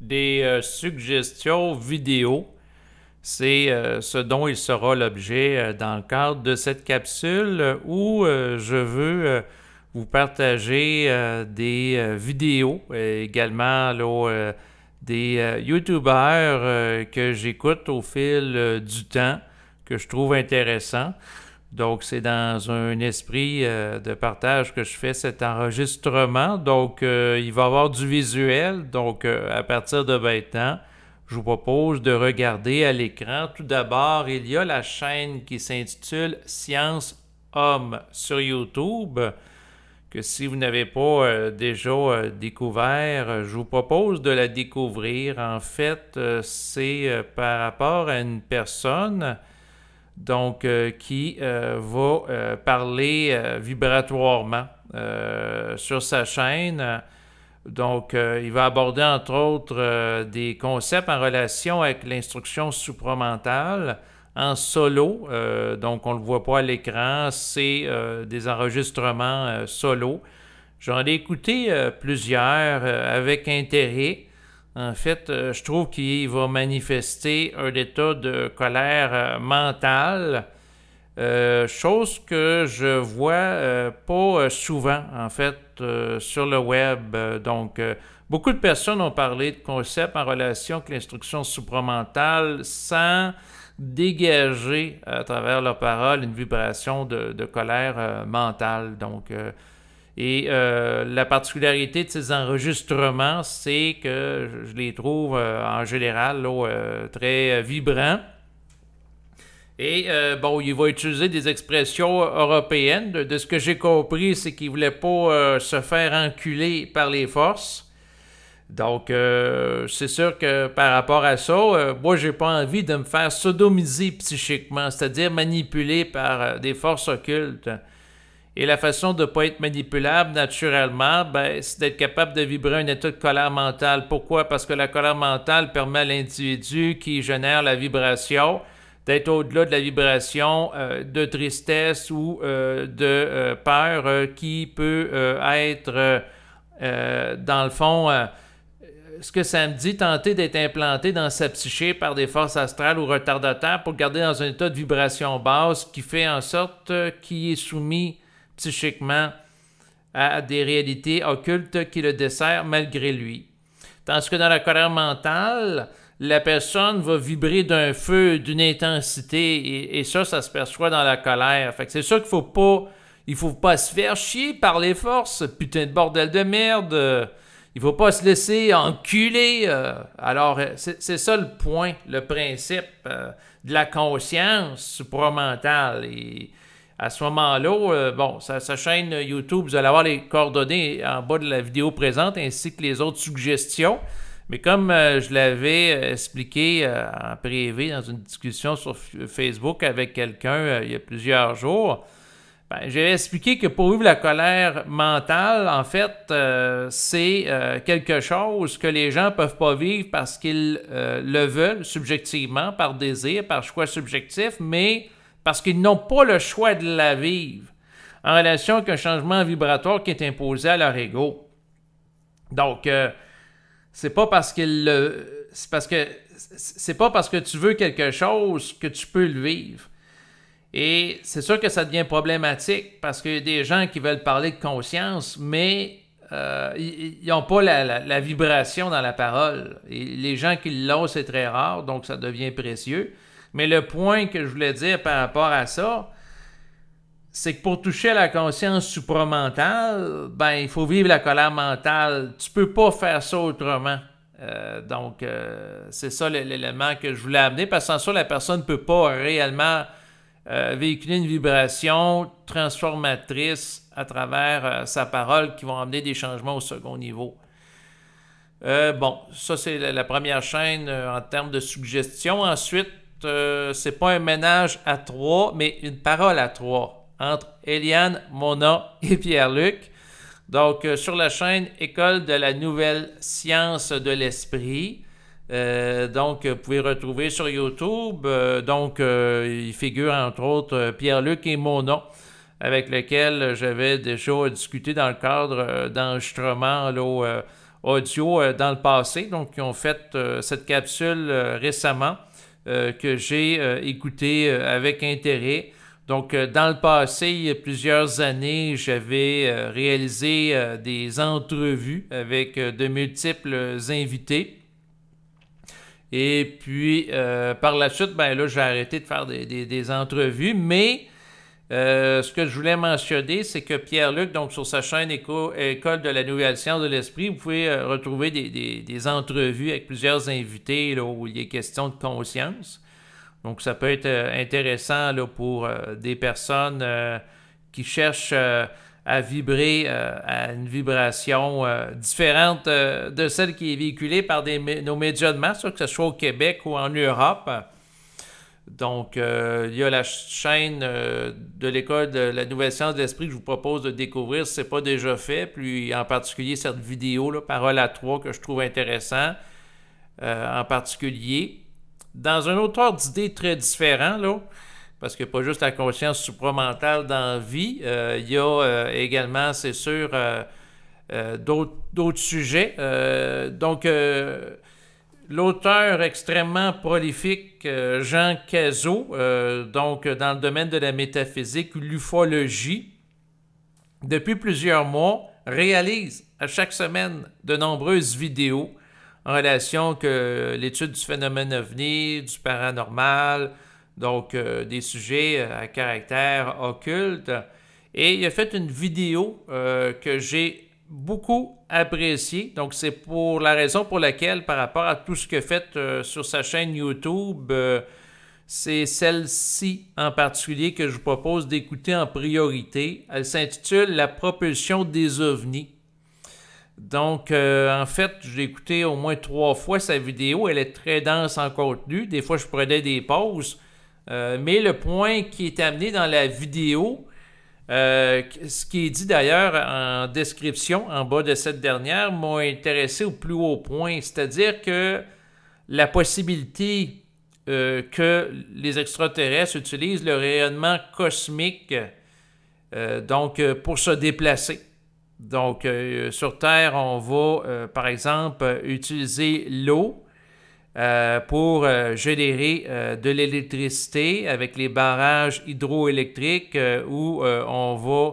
des suggestions vidéo. C'est ce dont il sera l'objet dans le cadre de cette capsule où je veux vous partager des vidéos, également là, des YouTubeurs que j'écoute au fil du temps, que je trouve intéressant. Donc, c'est dans un esprit de partage que je fais cet enregistrement. Donc, il va y avoir du visuel. Donc, à partir de maintenant, je vous propose de regarder à l'écran. Tout d'abord, il y a la chaîne qui s'intitule Science Homme sur YouTube, que si vous n'avez pas déjà découvert, je vous propose de la découvrir. En fait, c'est par rapport à une personne donc qui va parler vibratoirement sur sa chaîne. Donc, il va aborder entre autres des concepts en relation avec l'instruction supramentale en solo. Donc, on ne le voit pas à l'écran, c'est des enregistrements solo. J'en ai écouté plusieurs avec intérêt. En fait, je trouve qu'il va manifester un état de colère mentale, chose que je vois pas souvent, en fait, sur le web. Donc, beaucoup de personnes ont parlé de concepts en relation avec l'instruction supramentale sans dégager à travers leurs paroles une vibration de colère mentale. Donc, la particularité de ces enregistrements, c'est que je les trouve en général là, très vibrants. Et bon, il va utiliser des expressions européennes. De ce que j'ai compris, c'est qu'il ne voulait pas se faire enculer par les forces. Donc, c'est sûr que par rapport à ça, moi, j'ai pas envie de me faire sodomiser psychiquement, c'est-à-dire manipuler par des forces occultes. Et la façon de ne pas être manipulable naturellement, ben, c'est d'être capable de vibrer un état de colère mentale. Pourquoi? Parce que la colère mentale permet à l'individu qui génère la vibration d'être au-delà de la vibration de tristesse ou de peur qui peut être, dans le fond, ce que ça me dit, tenter d'être implanté dans sa psyché par des forces astrales ou retardataires pour garder dans un état de vibration basse qui fait en sorte qu'il est soumis psychiquement à des réalités occultes qui le desserrent malgré lui. Tandis que dans la colère mentale, la personne va vibrer d'un feu, d'une intensité, et ça se perçoit dans la colère. Fait que c'est sûr qu'il faut pas se faire chier par les forces, putain de bordel de merde. Il faut pas se laisser enculer. Alors, c'est ça le point, le principe de la conscience supramentale. Et à ce moment-là, bon, sa chaîne YouTube, vous allez avoir les coordonnées en bas de la vidéo présente ainsi que les autres suggestions. Mais comme je l'avais expliqué en privé dans une discussion sur Facebook avec quelqu'un il y a plusieurs jours, ben, j'avais expliqué que pour vivre la colère mentale, en fait, c'est quelque chose que les gens ne peuvent pas vivre parce qu'ils le veulent subjectivement, par désir, par choix subjectif, mais parce qu'ils n'ont pas le choix de la vivre en relation avec un changement vibratoire qui est imposé à leur ego. Donc, c'est pas parce c'est pas parce que tu veux quelque chose que tu peux le vivre. Et c'est sûr que ça devient problématique parce qu'il y a des gens qui veulent parler de conscience, mais ils n'ont pas la vibration dans la parole. Et les gens qui l'ont, c'est très rare, donc ça devient précieux. Mais le point que je voulais dire par rapport à ça, c'est que pour toucher à la conscience supramentale, ben, il faut vivre la colère mentale. Tu peux pas faire ça autrement. Donc, c'est ça l'élément que je voulais amener, parce que sans ça, la personne ne peut pas réellement véhiculer une vibration transformatrice à travers sa parole qui vont amener des changements au second niveau. Bon, ça c'est la première chaîne en termes de suggestion. Ensuite, c'est pas un ménage à trois, mais une parole à trois entre Eliane, Mona et Pierre-Luc. Donc, sur la chaîne École de la nouvelle science de l'esprit. Donc, vous pouvez retrouver sur YouTube. Il figure entre autres Pierre-Luc et Mona, avec lesquels j'avais déjà discuté dans le cadre d'enregistrements audio dans le passé, donc qui ont fait cette capsule récemment que j'ai écoutée avec intérêt. Donc, dans le passé, il y a plusieurs années, j'avais réalisé des entrevues avec de multiples invités. Et puis, par la suite, ben là, j'ai arrêté de faire des entrevues, mais ce que je voulais mentionner, c'est que Pierre-Luc, donc sur sa chaîne École de la Nouvelle Science de l'Esprit, vous pouvez retrouver des entrevues avec plusieurs invités là, où il est question de conscience. Donc, ça peut être intéressant là, pour des personnes qui cherchent à vibrer à une vibration différente de celle qui est véhiculée par nos médias de masse, que ce soit au Québec ou en Europe. Donc, il y a la chaîne de l'École de la Nouvelle Science de l'Esprit que je vous propose de découvrir si ce n'est pas déjà fait, puis en particulier cette vidéo, là, Parole à 3, que je trouve intéressant en particulier. Dans un autre ordre d'idée très différent, là, parce qu'il n'y a pas juste la conscience supramentale dans la vie, il y a également, c'est sûr, d'autres sujets. Donc, l'auteur extrêmement prolifique, Jean Cazot, donc dans le domaine de la métaphysique ou l'ufologie, depuis plusieurs mois, réalise à chaque semaine de nombreuses vidéos en relation que l'étude du phénomène ovni, du paranormal, donc des sujets à caractère occulte. Et il a fait une vidéo que j'ai beaucoup appréciée. Donc, c'est pour la raison pour laquelle, par rapport à tout ce qu'il a fait sur sa chaîne YouTube, c'est celle-ci en particulier que je vous propose d'écouter en priorité. Elle s'intitule « La propulsion des ovnis ». Donc, en fait, j'ai écouté au moins 3 fois sa vidéo. Elle est très dense en contenu. Des fois, je prenais des pauses. Mais le point qui est amené dans la vidéo, ce qui est dit d'ailleurs en description en bas de cette dernière, m'a intéressé au plus haut point. C'est-à-dire que la possibilité que les extraterrestres utilisent le rayonnement cosmique donc pour se déplacer. Donc, sur Terre, on va, par exemple, utiliser l'eau pour générer de l'électricité avec les barrages hydroélectriques où on va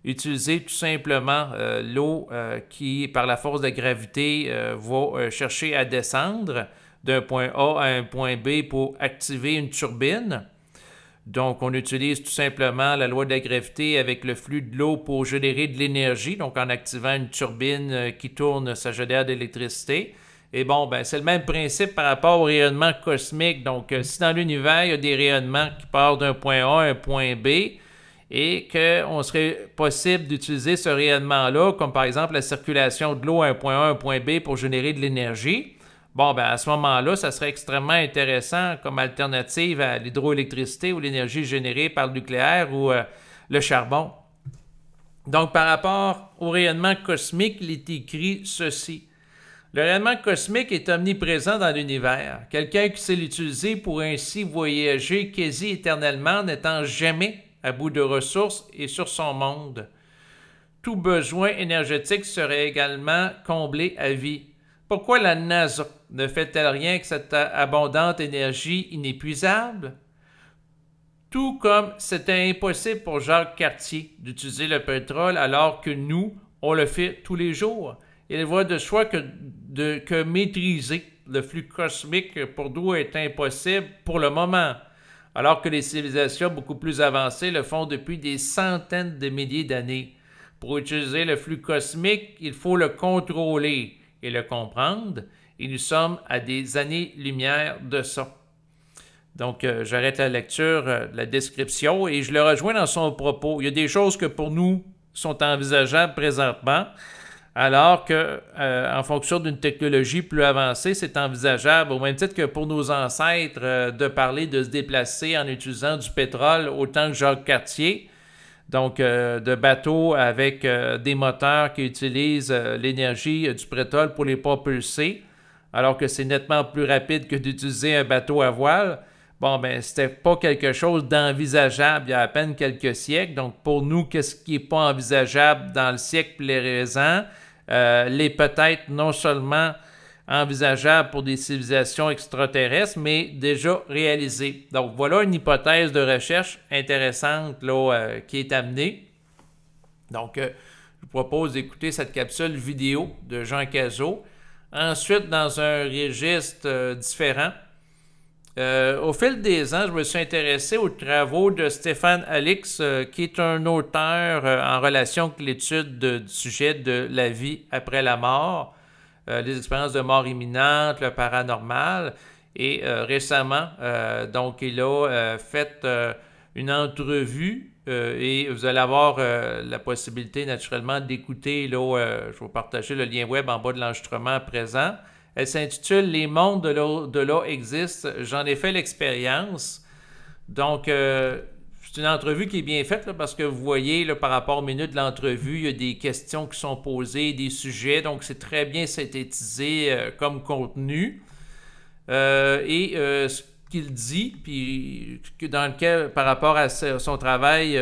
utiliser tout simplement l'eau qui, par la force de gravité, va chercher à descendre d'un point A à un point B pour activer une turbine. Donc, on utilise tout simplement la loi de la gravité avec le flux de l'eau pour générer de l'énergie. Donc, en activant une turbine qui tourne, ça génère de l'électricité. Et bon, ben, c'est le même principe par rapport au rayonnement cosmique. Donc, si dans l'univers, il y a des rayonnements qui partent d'un point A à un point B et qu'on serait possible d'utiliser ce rayonnement-là, comme par exemple la circulation de l'eau à un point A à un point B pour générer de l'énergie, bon, ben, à ce moment-là, ça serait extrêmement intéressant comme alternative à l'hydroélectricité ou l'énergie générée par le nucléaire ou le charbon. Donc, par rapport au rayonnement cosmique, il est écrit ceci. Le rayonnement cosmique est omniprésent dans l'univers. Quelqu'un qui sait l'utiliser pourrait ainsi voyager quasi éternellement, n'étant jamais à bout de ressources et sur son monde. Tout besoin énergétique serait également comblé à vie. Pourquoi la NASA ne fait-elle rien avec cette abondante énergie inépuisable? Tout comme c'était impossible pour Jacques Cartier d'utiliser le pétrole alors que nous, on le fait tous les jours. Il va de soi que maîtriser le flux cosmique pour nous est impossible pour le moment, alors que les civilisations beaucoup plus avancées le font depuis des centaines de milliers d'années. Pour utiliser le flux cosmique, il faut le contrôler et le comprendre, et nous sommes à des années-lumière de ça. Donc, j'arrête la lecture, la description, et je le rejoins dans son propos. Il y a des choses que pour nous sont envisageables présentement, alors que, en fonction d'une technologie plus avancée, c'est envisageable, au même titre que pour nos ancêtres, de parler de se déplacer en utilisant du pétrole autant que Jacques Cartier, donc de bateaux avec des moteurs qui utilisent l'énergie du pétrole pour les propulser, alors que c'est nettement plus rapide que d'utiliser un bateau à voile. Bon, ben, c'était pas quelque chose d'envisageable il y a à peine quelques siècles. Donc, pour nous, qu'est-ce qui n'est pas envisageable dans le siècle présent? l'est peut-être non seulement envisageable pour des civilisations extraterrestres, mais déjà réalisée. Donc voilà une hypothèse de recherche intéressante là, qui est amenée. Donc, je vous propose d'écouter cette capsule vidéo de Jean Cazot. Ensuite, dans un registre différent, au fil des ans, je me suis intéressé aux travaux de Stéphane Alix, qui est un auteur en relation avec l'étude du sujet de la vie après la mort, les expériences de mort imminente, le paranormal. Et récemment, donc, il a fait une entrevue et vous allez avoir la possibilité naturellement d'écouter, là, je vais vous partager le lien web en bas de l'enregistrement présent. Elle s'intitule « Les mondes de l'au existent. J'en ai fait l'expérience ». Donc, c'est une entrevue qui est bien faite là, parce que vous voyez, là, par rapport aux minutes de l'entrevue, il y a des questions qui sont posées, des sujets, donc c'est très bien synthétisé comme contenu. Ce qu'il dit, puis dans lequel, par rapport à son travail,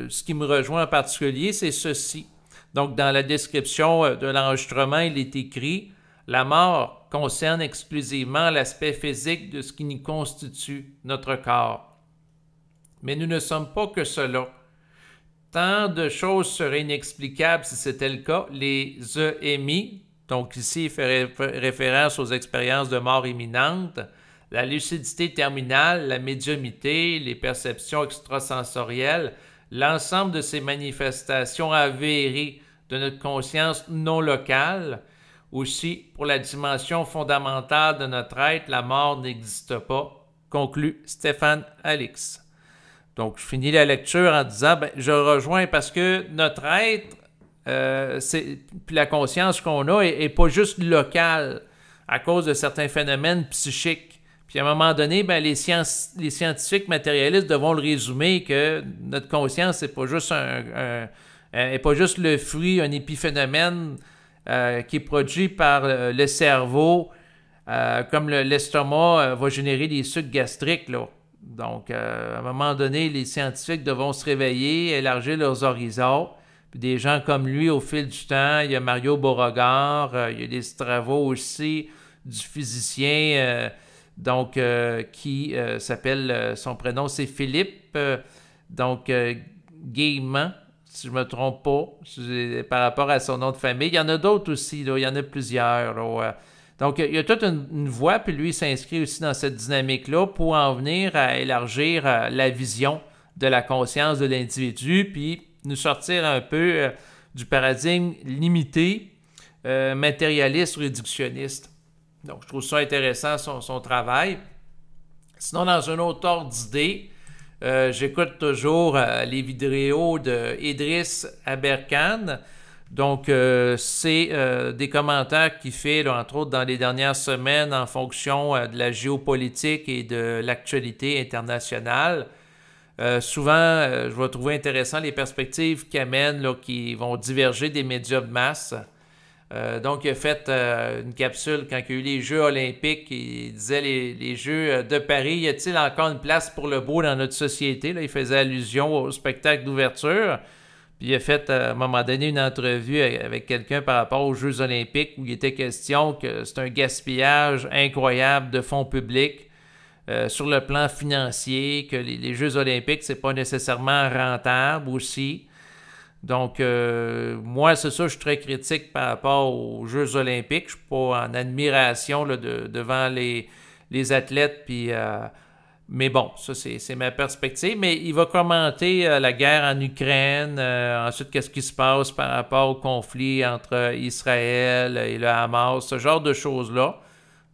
ce qui me rejoint en particulier, c'est ceci. Donc, dans la description de l'enregistrement, il est écrit « La mort concerne exclusivement l'aspect physique de ce qui nous constitue, notre corps. Mais nous ne sommes pas que cela. Tant de choses seraient inexplicables si c'était le cas. Les EMI, donc ici il fait référence aux expériences de mort imminente, la lucidité terminale, la médiumnité, les perceptions extrasensorielles, l'ensemble de ces manifestations avérées de notre conscience non locale. Aussi, pour la dimension fondamentale de notre être, la mort n'existe pas, conclut Stéphane Alix. Donc, je finis la lecture en disant, je rejoins parce que notre être, puis la conscience qu'on a est pas juste locale à cause de certains phénomènes psychiques. Puis à un moment donné, les scientifiques matérialistes devront le résumer que notre conscience n'est pas juste est pas juste le fruit, un épiphénomène qui est produit par le cerveau, comme l'estomac va générer des sucs gastriques, là. Donc, à un moment donné, les scientifiques devront se réveiller, élargir leurs horizons. Puis des gens comme lui, au fil du temps, il y a Mario Beauregard, il y a des travaux aussi du physicien, qui s'appelle, son prénom c'est Philippe, Guillemant, si je ne me trompe pas, par rapport à son nom de famille. Il y en a d'autres aussi, là, il y en a plusieurs, là. Donc, il y a toute une voie, puis lui, il s'inscrit aussi dans cette dynamique-là pour en venir à élargir la vision de la conscience de l'individu, puis nous sortir un peu du paradigme limité, matérialiste, réductionniste. Donc, je trouve ça intéressant, son travail. Sinon, dans un autre ordre d'idée, j'écoute toujours les vidéos de Idriss Aberkan. Donc, c'est des commentaires qu'il fait, là, entre autres, dans les dernières semaines en fonction de la géopolitique et de l'actualité internationale. Souvent, je vais trouver intéressant les perspectives qu'il amène, là, qui vont diverger des médias de masse. Donc, il a fait une capsule quand il y a eu les Jeux olympiques. Il disait les Jeux de Paris, y a-t-il encore une place pour le beau dans notre société? Là, il faisait allusion au spectacle d'ouverture. Puis il a fait à un moment donné une entrevue avec quelqu'un par rapport aux Jeux olympiques où il était question que c'est un gaspillage incroyable de fonds publics sur le plan financier, que les Jeux olympiques, c'est pas nécessairement rentable aussi. Donc, moi, c'est ça, je suis très critique par rapport aux Jeux olympiques. Je ne suis pas en admiration là, devant les athlètes, puis... mais bon, ça, c'est ma perspective. Mais il va commenter la guerre en Ukraine, ensuite, qu'est-ce qui se passe par rapport au conflit entre Israël et le Hamas, ce genre de choses-là.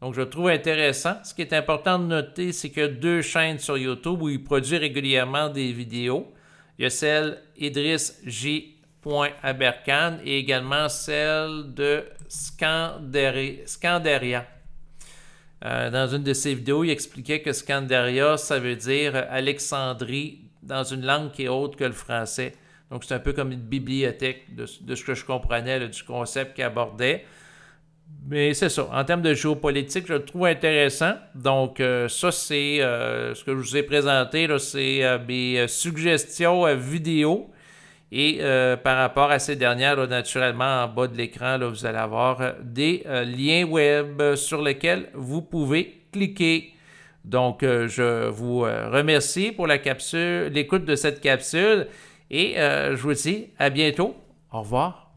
Donc, je le trouve intéressant. Ce qui est important de noter, c'est qu'il y a 2 chaînes sur YouTube où il produit régulièrement des vidéos. Il y a celle Idriss J. Aberkan et également celle de Scandaria. Dans une de ses vidéos, il expliquait que Scandaria, ça veut dire Alexandrie dans une langue qui est autre que le français. Donc, c'est un peu comme une bibliothèque de ce que je comprenais, là, du concept qu'il abordait. Mais c'est ça. En termes de géopolitique, je le trouve intéressant. Donc, ça, c'est ce que je vous ai présenté. C'est mes suggestions vidéo. Et par rapport à ces dernières, là, naturellement, en bas de l'écran, là, vous allez avoir des liens web sur lesquels vous pouvez cliquer. Donc, je vous remercie pour l'écoute de cette capsule et je vous dis à bientôt. Au revoir.